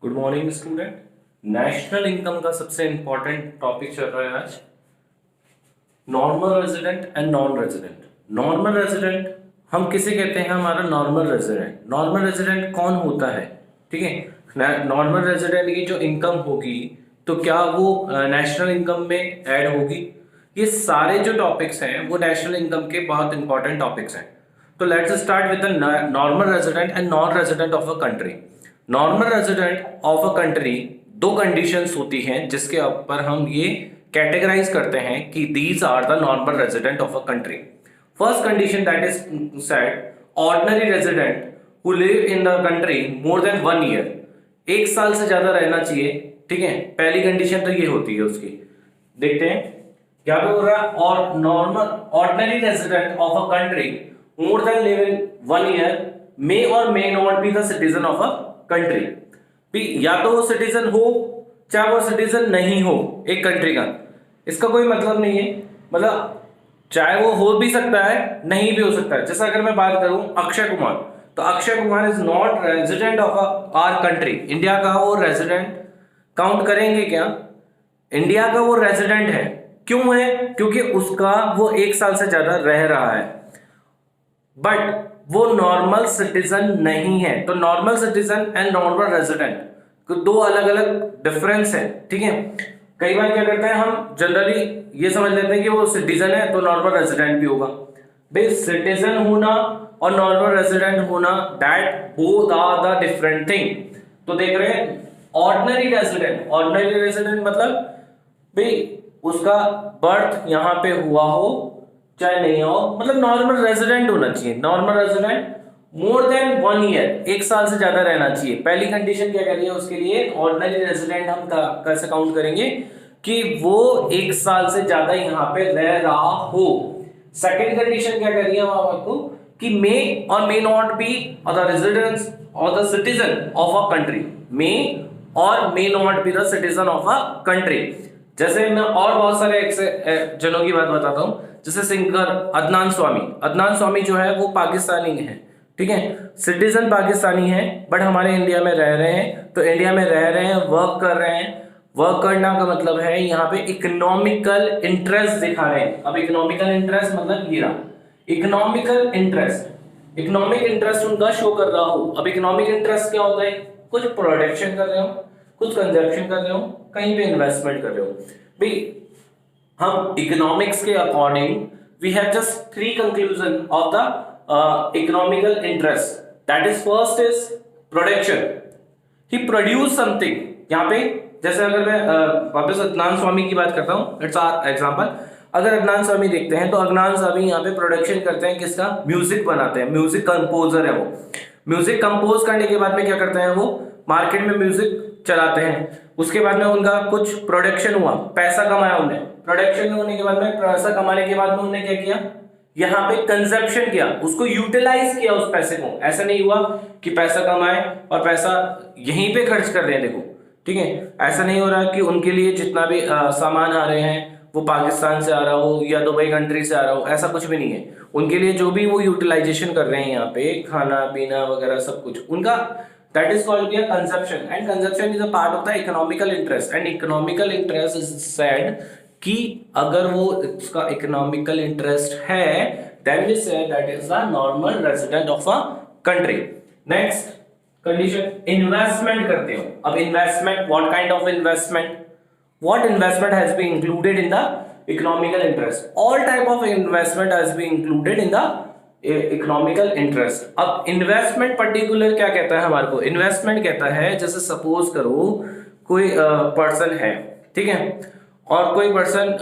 Good morning student. National income का सबसे important topic चल रहा है आज, normal resident and non resident. Normal resident हम किसे कहते हैं? हमारा नॉर्मल रेजिडेंट। नॉर्मल रेजिडेंट कौन होता है? ठीक है, नॉर्मल रेजिडेंट की जो इनकम होगी तो क्या वो नेशनल इनकम में ऐड होगी? ये सारे जो टॉपिक्स हैं वो नेशनल इनकम के बहुत इंपॉर्टेंट टॉपिक्स हैं। तो let's start with the normal resident and non resident of a country. Normal resident of a country, दो कंडीशंस होती हैं जिसके ऊपर हम ये कैटेगराइज करते हैं कि these are the normal resident of a country. First condition that is said ordinary resident who live in the country more than 1 year, एक साल से ज्यादा रहना चाहिए। ठीक है, पहली कंडीशन तो ये होती है उसकी। देखते हैं क्या बोल रहा है, और normal ordinary resident of a country more than live in 1 year may or may not be the citizen of a country. भी या तो वो सिटीजन हो चाहे वो सिटीजन नहीं हो एक कंट्री का, इसका कोई मतलब नहीं है। मतलब चाहे वो हो भी सकता है नहीं भी हो सकता है। जैसा अगर मैं बात करूं अक्षय कुमार, तो Akshay Kumar is not resident of our country. India का वो रेजिडेंट काउंट करेंगे क्या? इंडिया का वो रेजिडेंट है। क्यों है? क्योंकि उसका वो एक साल से ज्यादा रह रहा है, बट वो नॉर्मल सिटीजन नहीं है। तो normal citizen and normal resident दो अलग अलग डिफरेंस है। ठीक है, कई बार क्या करते हैं हम जनरली ये समझ लेते हैं कि वो सिटीजन है तो नॉर्मल रेजिडेंट भी होगा। भाई सिटीजन होना और नॉर्मल रेजिडेंट होना, that both are the different thing. तो देख रहे हैं ऑर्डिनरी रेजिडेंट, ऑर्डिनरी रेजिडेंट मतलब भाई उसका बर्थ यहां पे हुआ हो चाहे नहीं हो, मतलब नॉर्मल रेजिडेंट होना चाहिए। नॉर्मल रेजिडेंट मोर देन 1 ईयर, एक साल से ज्यादा रहना चाहिए। पहली कंडीशन क्या कह रही है उसके लिए? ऑर्डिनरी रेजिडेंट हम कैसे काउंट करेंगे कि वो एक साल से ज्यादा यहाँ पे रह रहा हो। सेकंड कंडीशन क्या कह रही है वहां आपको कि may or may not be the residence or the citizen of a country. May or may not be the citizen of a country. जैसे मैं और बहुत सारे जनों की बात बताता हूं, जैसे सिंगर अदनान स्वामी। अदनान स्वामी जो है वो पाकिस्तानी है, ठीक है, सिटीजन पाकिस्तानी है, बट हमारे इंडिया में रह रहे हैं। तो इंडिया में रह रहे हैं, वर्क कर रहे हैं। वर्क करना का मतलब है यहाँ पे इकोनॉमिकल इंटरेस्ट दिखा रहे हैं। अब इकोनॉमिकल इंटरेस्ट मतलब ये रहा इकोनॉमिकल इंटरेस्ट, इकोनॉमिक इंटरेस्ट उनका शो कर रहा हो। अब इकोनॉमिक इंटरेस्ट क्या होता है? कुछ प्रोडक्शन कर रहे हो, कुछ कंजप्शन कर रहे हो, कहीं पे इन्वेस्टमेंट कर रहे हो। भाई हम इकोनॉमिक्स के according we have just 3 conclusion of the economical interest. That is first is production, he produce something. यहाँ पे जैसे अगर मैं वापस अदनान स्वामी की बात करता हूँ, इट्स आवर एग्जांपल। अगर अदनान स्वामी देखते हैं तो अदनान स्वामी यहाँ पे प्रोडक्शन करते हैं किसका? म्यूजिक बनाते हैं, म्यूजिक कंपोजर है वो। म्यूजिक कंपोज करने के बाद में क्या करते हैं वो? मार्केट में म्यूजिक चलाते हैं। उसके बाद में उनका कुछ प्रोडक्शन हुआ, पैसा कमाया उन्होंने। प्रोडक्शन होने के बाद में, पैसा कमाने के बाद में उन्होंने क्या किया? यहाँ पे कंजप्शन किया, उसको यूटिलाइज किया उस पैसे को। ऐसा नहीं हुआ कि पैसा कमाए और पैसा यहीं पे खर्च कर रहे हैं। देखो ठीक है, ऐसा नहीं हो रहा कि उनके लिए जितना भी सामान आ रहे हैं वो पाकिस्तान से आ रहा हो या दुबई कंट्री से आ रहा हो, ऐसा कुछ भी नहीं है। उनके लिए जो भी वो यूटिलाइजेशन कर रहे हैं यहाँ पे, खाना पीना वगैरह सब कुछ उनका, that is called a consumption, and consumption is a part of the economical interest, and economical interest is said कि अगर वो उसका economical interest है then we say that is a normal resident of a country. Next condition, investment करते हो। अब investment, what kind of investment? What investment has been included in the economical interest? All type of investment has been included in the economical interest. अब investment particular क्या कहता है हमारे को? Investment कहता है जैसे सपोज करो कोई पर्सन है, ठीक है, और कोई पर्सन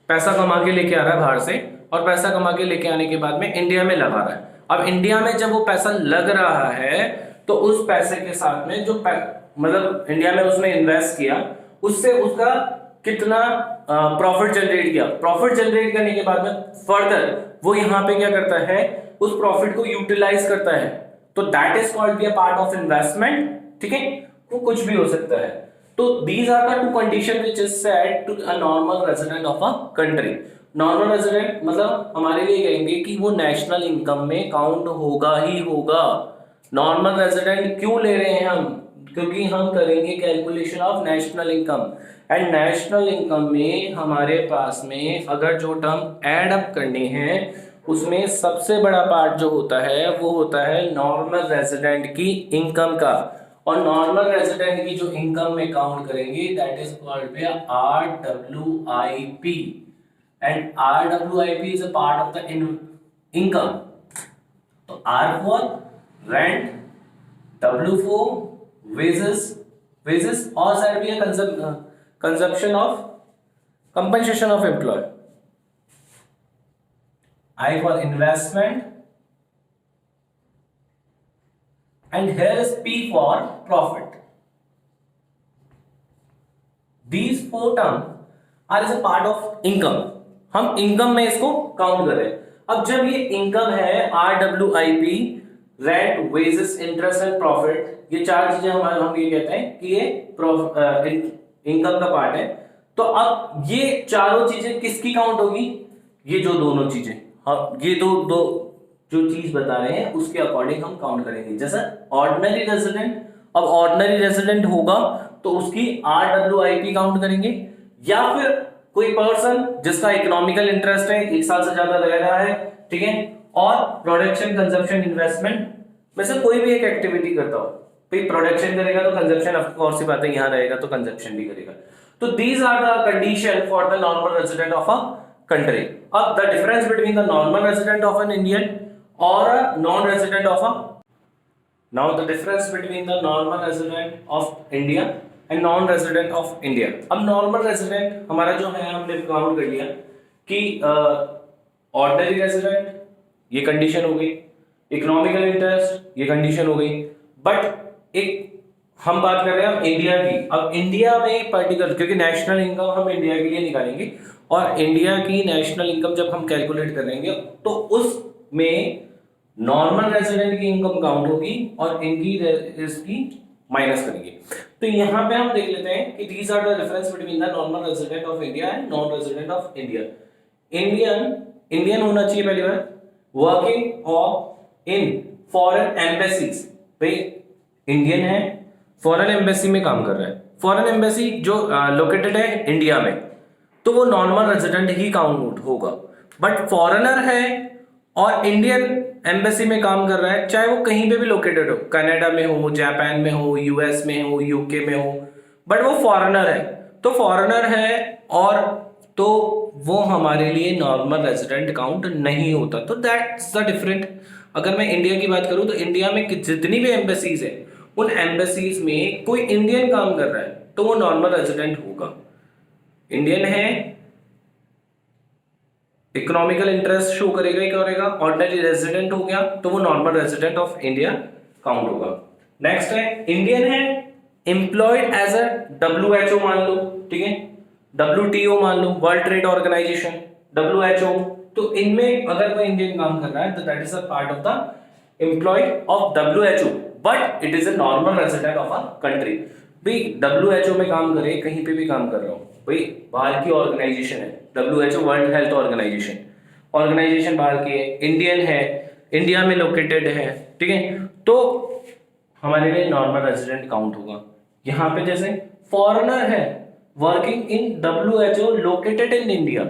पैसा कमा के लेके आ रहा है बाहर से, और पैसा कमा के लेके आने के बाद में इंडिया में लगा रहा है। अब इंडिया में जब वो पैसा लग रहा है तो उस पैसे के साथ में जो मतलब इंडिया में उसने इन्वेस्ट किया, उससे उसका कितना प्रॉफिट जनरेट किया। प्रॉफिट जनरेट करने के बाद में फर्दर वो यहाँ पे क्या करता है? उस प्रॉफिट को यूटिलाइज करता है। तो that is called be a part of investment. ठीक है, वो कुछ भी हो सकता है। तो these are the 2 condition which is said to a normal resident of a country. Normal resident मतलब हमारे लिए कहेंगे कि वो नेशनल इनकम में काउंट होगा ही होगा। नॉर्मल रेजिडेंट क्यों ले रहे हैं हम? क्योंकि हम करेंगे calculation of national income, and national income में हमारे पास में अगर जो टर्म ऐड अप करने हैं उसमें सबसे बड़ा पार्ट जो होता है वो होता है नॉर्मल रेजिडेंट की इनकम का, और नॉर्मल रेजिडेंट की जो इनकम में काउंट करेंगे that is called by RWIP, and RWIP is a part of the income. तो R for rent, W for wages और साइड भी है consumption of compensation of employ, I for investment, and here is P for profit. These four terms are as a part of income. हम income में इसको count कर रहे हैं। अब जब ये इनकम है RWIP, rent, wages, interest and profit, ये चार चीजें हमारे हम ये कहते हैं कि ये इनकम का पार्ट है। तो अब ये चारों चीजें किसकी काउंट होगी? ये जो दोनों चीजें, हाँ, ये दो जो चीज बता रहे हैं उसके अकॉर्डिंग हम काउंट करेंगे। जैसा ऑर्डिनरी रेजिडेंट, अब ऑर्डिनरी रेजिडेंट होगा तो उसकी RWIP काउंट करेंगे, या फिर कोई पर्सन जिसका इकोनॉमिकल इंटरेस्ट है, 1 साल से ज्यादा रह रहा है, ठीक है, और प्रोडक्शन, कंजप्शन, इन्वेस्टमेंट में से कोई भी एक एक्टिविटी करता हो। भाई प्रोडक्शन करेगा तो कंजप्शन ऑफ कोर्स सी बात है, यहाँ रहेगा तो कंजप्शन भी करेगा। तो these are the condition for the normal resident of a country. The difference between the normal resident of an Indian or a non-resident of a, now the difference between the normal resident of India and non-resident of India. अब normal resident हमारा जो है हमने count कर लिया कि ordinary resident ये condition हो गई, इकोनॉमिकल इंटरेस्ट ये कंडीशन हो गई, बट एक हम बात कर रहे हैं इंडिया की। अब इंडिया में पर्टिकुलर, क्योंकि नेशनल इनकम हम इंडिया के लिए निकालेंगे और इंडिया की नेशनल इनकम जब हम कैलकुलेट करेंगे तो उसमें नॉर्मल रेजिडेंट की इनकम काउंट होगी और इनकी इसकी माइनस करेंगे। तो यहाँ पे हम देख लेते हैं कि these are the difference between the normal resident of India and non resident of India. Indian होना चाहिए पहली बार, वर्किंग और इन फॉरेन एम्बेसीज, भाई इंडियन है, फॉरेन एम्बेसी में काम कर रहा है, फॉरेन एम्बेसी जो लोकेटेड है इंडिया में, तो वो नॉर्मल रेजिडेंट ही काउंट होगा। बट फॉरेनर है और इंडियन एम्बेसी में काम कर रहा है, चाहे वो कहीं पे भी लोकेटेड हो, कनाडा में हो, जापान में हो, यूएस में हो, यूके में हो, बट वो फॉरेनर है, तो फॉरेनर है और तो वो हमारे लिए नॉर्मल रेजिडेंट काउंट नहीं होता। तो दैट्स द डिफरेंट। अगर मैं इंडिया की बात करूं तो इंडिया में जितनी भी एम्बेसीज है उन एम्बेसीज में कोई इंडियन काम कर रहा है तो वो नॉर्मल रेजिडेंट होगा। इंडियन है, इकोनॉमिकल इंटरेस्ट शो करेगा ही करेगा, ऑर्डिनरी रेजिडेंट हो गया तो वो normal resident of India count होगा। नेक्स्ट है इंडियन है, एम्प्लॉयड एज अ WHO मान लो, ठीक है, WTO मान लो, वर्ल्ड ट्रेड ऑर्गेनाइजेशन, WHO, तो इनमें अगर कोई इंडियन काम कर रहा है तो that is a part of the employed of WHO, but it is a normal resident of a country. भाई WHO में काम करे, कहीं पे भी काम कर रहा हूं, भाई बाहर की ऑर्गेनाइजेशन है, WHO वर्ल्ड हेल्थ ऑर्गेनाइजेशन बाहर की है, इंडियन है, इंडिया में लोकेटेड है, ठीक है, तो हमारे लिए नॉर्मल रेजिडेंट काउंट होगा। यहाँ पे जैसे फॉरेनर है, working in WHO located in India,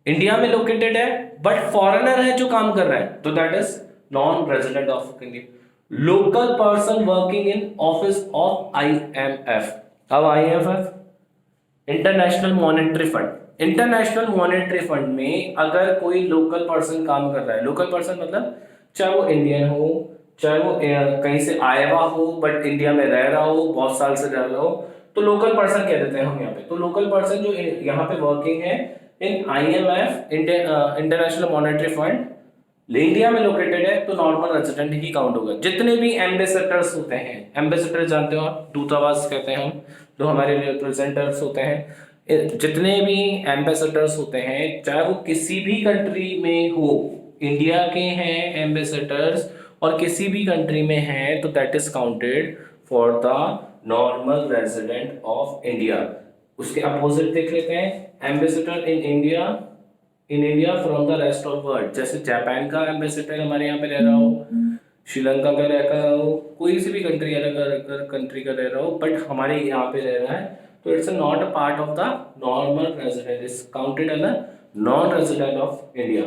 India में लोकेटेड है बट फॉरेनर है जो काम कर रहा है, तो that is non resident of India. Local person working in office of IMF। अब IMF international monetary fund, international monetary fund में अगर कोई लोकल पर्सन काम कर रहा है, लोकल पर्सन मतलब चाहे वो इंडियन हो, चाहे वो कहीं से आया हुआ हो बट इंडिया में रह रहा हो, बहुत साल से रह रहा हो, तो लोकल पर्सन कह देते हैं हम यहाँ पे। तो लोकल पर्सन जो यहाँ पे वर्किंग है इन IMF international monetary fund, India में लोकेटेड है, तो नॉर्मल रेजिडेंट ही काउंट होगा। जितने भी एम्बेसडर्स होते हैं, एम्बेसडर जानते हो आप, दूतावास कहते हैं हम, जो हमारे रिप्रेजेंटेटिव्स होते हैं, जितने भी एम्बेसडर्स होते हैं चाहे वो किसी भी कंट्री में हो, इंडिया के हैं एम्बेसडर्स और किसी भी कंट्री में हैं, तो that is counted for the normal resident of India. उसके अपोजिट देख लेते हैं, ambassador in India from the rest of world, जैसे जापान का एम्बेसडर हमारे यहाँ पे रह रहा हो, श्रीलंका का रह रहा हो, कोई सी भी कंट्री अलग कंट्री का रह रहा हो, बट हमारे यहाँ पे रह रहा है, तो it's not a part of the normal resident, is counted as a non resident of India.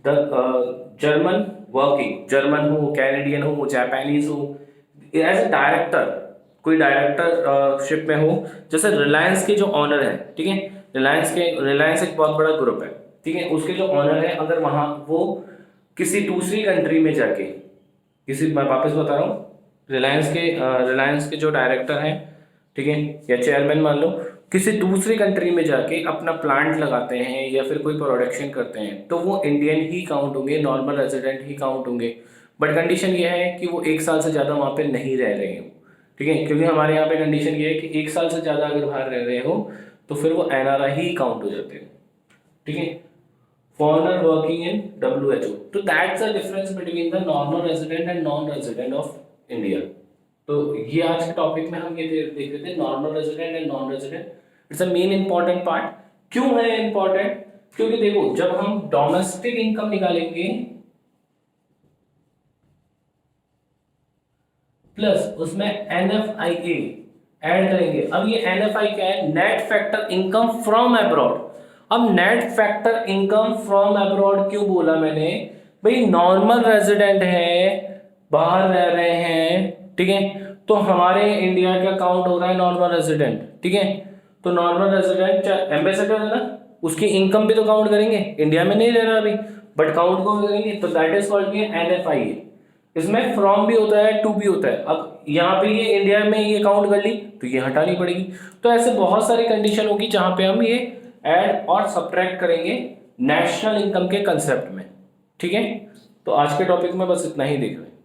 The German working, German हो, कैनेडियन हो, जापानीज हो, एज अ डायरेक्टर, कोई डायरेक्टरशिप में हो, जैसे रिलायंस के जो ऑनर है, ठीक है, रिलायंस एक बहुत बड़ा ग्रुप है, ठीक है, उसके जो ऑनर है, अगर वहां वो किसी दूसरी कंट्री में जाके, मैं वापस बता रहा हूँ, रिलायंस के जो डायरेक्टर हैं, ठीक है, या चेयरमैन मान लो, किसी दूसरी कंट्री में जाके अपना प्लांट लगाते हैं या फिर कोई प्रोडक्शन करते हैं, तो वो इंडियन ही काउंट होंगे, नॉर्मल रेजिडेंट ही काउंट होंगे। बट कंडीशन ये है कि वो 1 साल से ज़्यादा वहाँ पे नहीं रह रहे हो, ठीक है, क्योंकि हमारे यहाँ पे कंडीशन ये है कि 1 साल से ज़्यादा अगर बाहर रह रहे हो तो फिर वो एनआरआई ही काउंट हो जाते हैं, ठीक है। फॉरेनर वर्किंग इन WHO, तो that's the difference between the normal resident and non resident of India. तो ये आज के टॉपिक में हम ये देख रहे थे, normal resident and non resident, it's a main important part. क्यों है इंपॉर्टेंट? क्योंकि देखो, जब हम डोमेस्टिक इनकम निकालेंगे प्लस उसमें NFIA ऐड करेंगे। अब ये NFI क्या है? Net factor income from abroad. अब net factor income from abroad क्यों बोला मैंने? भाई नॉर्मल रेजिडेंट है, बाहर रह रहे हैं, ठीक है, तो हमारे इंडिया का काउंट हो रहा है नॉर्मल रेजिडेंट, ठीक है, तो नॉर्मल रेजिडेंट एम्बेसडर है ना, उसकी इनकम भी तो काउंट करेंगे, इंडिया में नहीं रह रहा अभी, बट काउंट को करेंगे, तो दैट इज कॉल्ड NFIA। इसमें फ्रॉम भी होता है, टू भी होता है। अब यहाँ पे ये इंडिया में ये काउंट कर ली तो ये हटानी पड़ेगी। तो ऐसे बहुत सारी कंडीशन होगी जहां पे हम ये ऐड और सब्ट्रैक्ट करेंगे नेशनल इनकम के कंसेप्ट में, ठीक है। तो आज के टॉपिक में बस इतना ही देख रहे हैं।